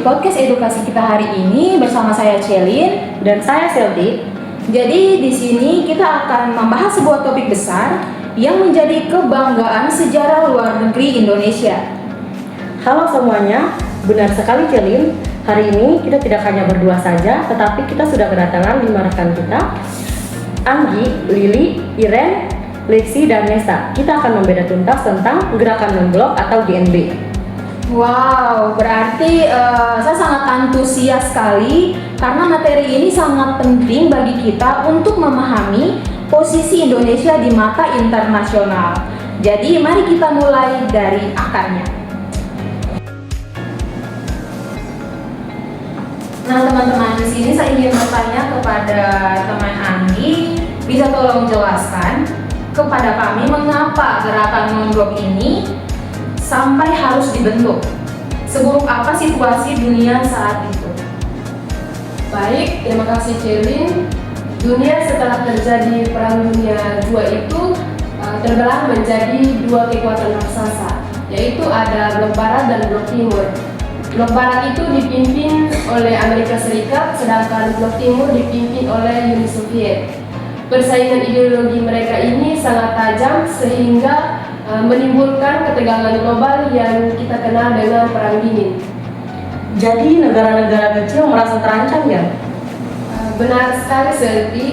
podcast edukasi kita hari ini bersama saya Celin Dan saya Seldi. Jadi di sini kita akan membahas sebuah topik besar yang menjadi kebanggaan sejarah luar negeri Indonesia. Halo semuanya, benar sekali Celin. Hari ini kita tidak hanya berdua saja, tetapi kita sudah kedatangan 5 rekan kita, Anggi, Lili, Iren, Lexi, dan Nesa. Kita akan membeda tuntas tentang gerakan non-blok atau GNB. Wow, berarti saya sangat antusias sekali karena materi ini sangat penting bagi kita untuk memahami posisi Indonesia di mata internasional. Jadi mari kita mulai dari akarnya. Nah teman-teman, di sini saya ingin bertanya kepada teman Anggi, bisa tolong jelaskan kepada kami mengapa gerakan non-blok ini sampai harus dibentuk? Seburuk apa situasi dunia saat itu? Baik, terima kasih Celin. Dunia setelah terjadi Perang Dunia II itu terbelah menjadi dua kekuatan raksasa, yaitu ada Blok Barat dan Blok Timur. Blok Barat itu dipimpin oleh Amerika Serikat, sedangkan Blok Timur dipimpin oleh Uni Soviet. Persaingan ideologi mereka ini sangat tajam sehingga menimbulkan ketegangan global yang kita kenal dengan Perang Dingin. Jadi negara-negara kecil merasa terancam ya? Benar sekali Selvi.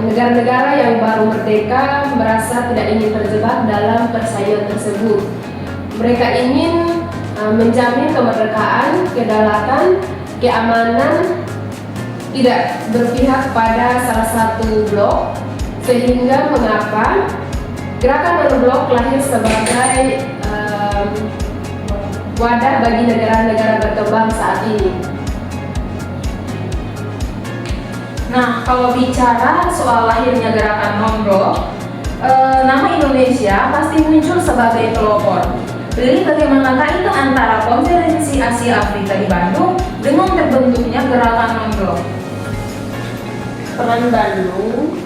Negara-negara yang baru merdeka merasa tidak ingin terjebak dalam persaingan tersebut. Mereka ingin menjamin kemerdekaan, kedaulatan, keamanan, tidak berpihak pada salah satu blok, sehingga mengapa gerakan non-blok lahir sebagai wadah bagi negara-negara berkembang saat ini. Nah, kalau bicara soal lahirnya gerakan non-blok, nama Indonesia pasti muncul sebagai pelopor. Jadi bagaimana itu antara Konferensi Asia Afrika di Bandung dengan terbentuknya gerakan non-blok? Peran Bandung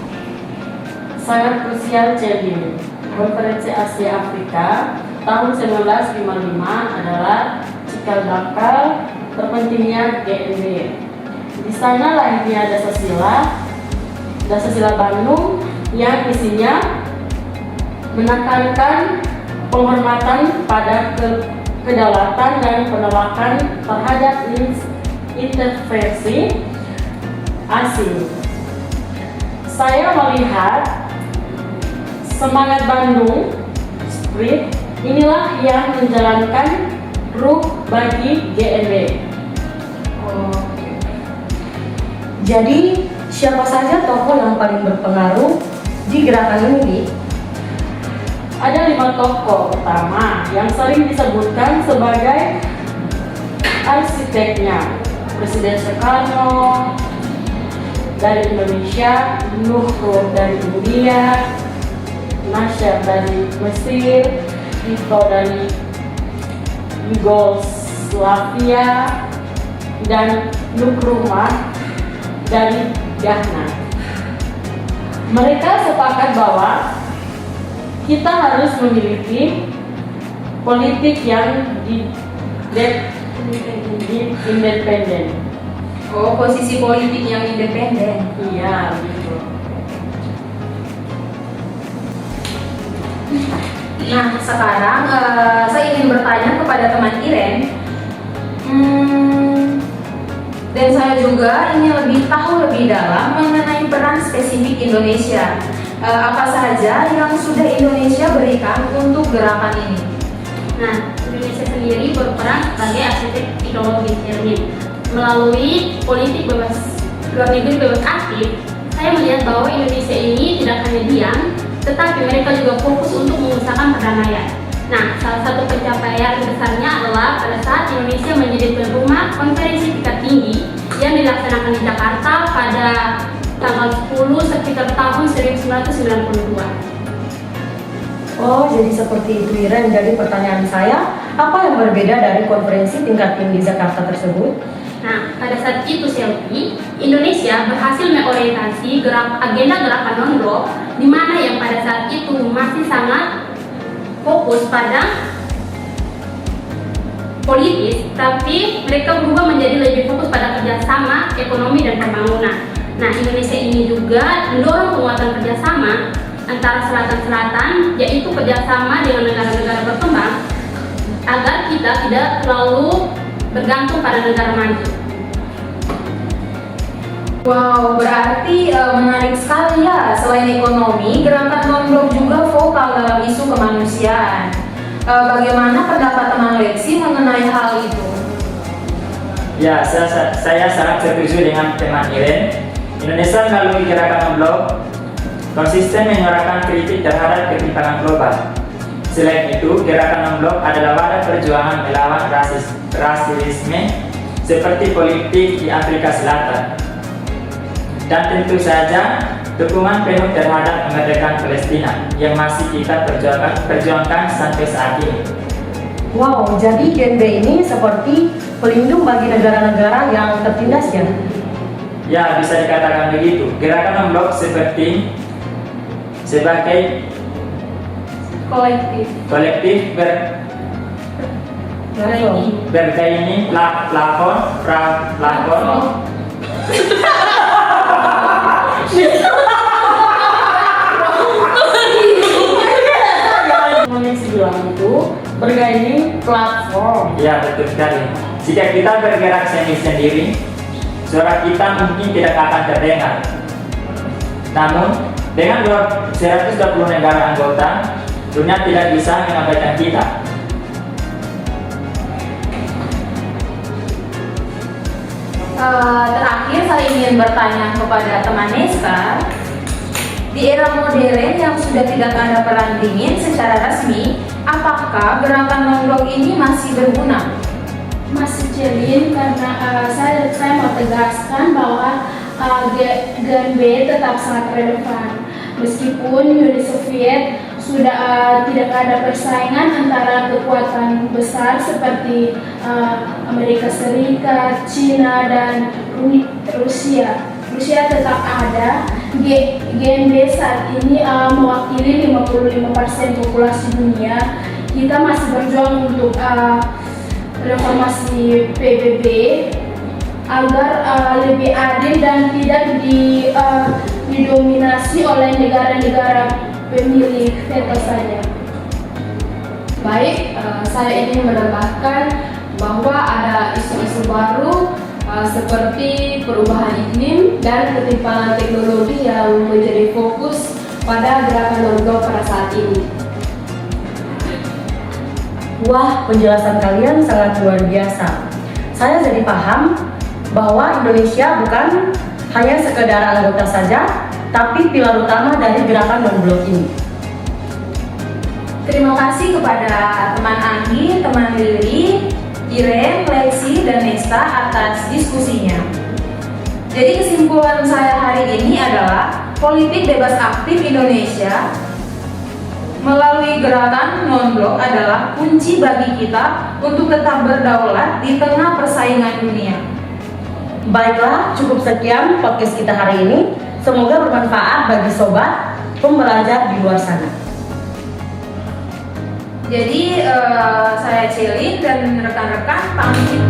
sangat krusial Celin. Konferensi Asia Afrika tahun 1955 adalah cikal bakal terpentingnya GNB. Di sana lahirnya Dasar-Sila Bandung yang isinya menekankan penghormatan pada kedaulatan dan penolakan terhadap intervensi asing. Saya melihat semangat Bandung Spirit inilah yang menjalankan ruh bagi GNB. Jadi siapa saja tokoh yang paling berpengaruh di gerakan ini? Ada 5 tokoh utama yang sering disebutkan sebagai arsiteknya. Presiden Soekarno dari Indonesia, Nuhruh dari India, Nasser dari Mesir, Tito dari Yugoslavia, dan Nkrumah dari Ghana. Mereka sepakat bahwa kita harus memiliki politik yang independen. Oh, posisi politik yang independen. Iya, gitu. Nah, sekarang saya ingin bertanya kepada teman Iren. Dan saya juga ingin lebih tahu lebih dalam mengenai peran spesifik Indonesia. Apa saja yang sudah Indonesia berikan untuk gerakan ini? Nah, Indonesia sendiri berperan sebagai arsitek ideologi Celin. Melalui politik luar negeri bebas aktif, saya melihat bahwa Indonesia ini tidak hanya diam, tetapi mereka juga fokus untuk mengusahakan perdamaian. Nah, salah satu pencapaian besarnya adalah pada saat Indonesia menjadi tuan rumah konferensi tingkat tinggi yang dilaksanakan di Jakarta pada tanggal 10 sekitar tahun 1992. Oh, jadi seperti itu Iren. Jadi pertanyaan saya, apa yang berbeda dari konferensi tingkat tinggi Jakarta tersebut? Nah, pada saat itu Selvi, Indonesia berhasil mengorientasi agenda gerakan non-blok, di mana yang pada saat itu masih sangat fokus pada politis, tapi mereka berubah menjadi lebih fokus pada kerjasama, ekonomi, dan pembangunan. Nah, Indonesia ini juga mendorong penguatan kerjasama antara selatan-selatan, yaitu kerjasama dengan negara-negara berkembang, agar kita tidak terlalu bergantung pada negara maju. Wow, berarti menarik sekali ya. Selain ekonomi, gerakan non-blok juga vokal dalam isu kemanusiaan. Bagaimana pendapat teman Lexi mengenai hal itu? Ya, saya sangat setuju dengan teman Iren. Indonesia melalui gerakan non-blok konsisten menyuarakan kritik terhadap ketimpangan global. Selain itu, gerakan non-blok adalah wadah perjuangan melawan rasisme seperti politik di Afrika Selatan. Dan tentu saja dukungan penuh terhadap kemerdekaan Palestina yang masih kita perjuangkan sampai saat ini. Wow, jadi GNB ini seperti pelindung bagi negara-negara yang tertindas ya? Ya, bisa dikatakan begitu. Gerakan non-blok sebagai kolektif bergaini plafon Yang bilang itu bergaining platform. Ya, betul sekali. Jika kita bergerak sendiri, suara kita mungkin tidak akan terdengar. Namun, dengan 120 negara anggota, dunia tidak bisa mengabaikan kita. Terakhir saya ingin bertanya kepada teman Nesta, di era modern yang sudah tidak ada perang dingin secara resmi, apakah gerakan non-blok ini masih berguna? Masih Celin, karena saya mau tegaskan bahwa GNB tetap sangat relevan. Meskipun Uni Soviet sudah tidak ada persaingan antara kekuatan besar seperti Amerika Serikat, Cina, dan Rusia. Rusia tetap ada. GNB saat ini mewakili 55% populasi dunia. Kita masih berjuang untuk reformasi PBB agar lebih adil dan tidak didominasi oleh negara-negara pemilik veto saja. Baik, saya ingin menambahkan bahwa ada isu-isu baru seperti perubahan iklim dan ketimpangan teknologi yang menjadi fokus pada gerakan non-blok pada saat ini. Wah, penjelasan kalian sangat luar biasa. Saya jadi paham bahwa Indonesia bukan hanya sekedar anggota saja, tapi pilar utama dari gerakan non-blok ini. Terima kasih kepada teman Anggi, teman Lili, Iren, Lexi, dan Nesta atas diskusinya. Jadi kesimpulan saya hari ini adalah politik bebas aktif Indonesia melalui gerakan non-blok adalah kunci bagi kita untuk tetap berdaulat di tengah persaingan dunia. Baiklah, cukup sekian podcast kita hari ini. Semoga bermanfaat bagi sobat pembelajar di luar sana. Jadi saya Celin dan rekan-rekan pamit.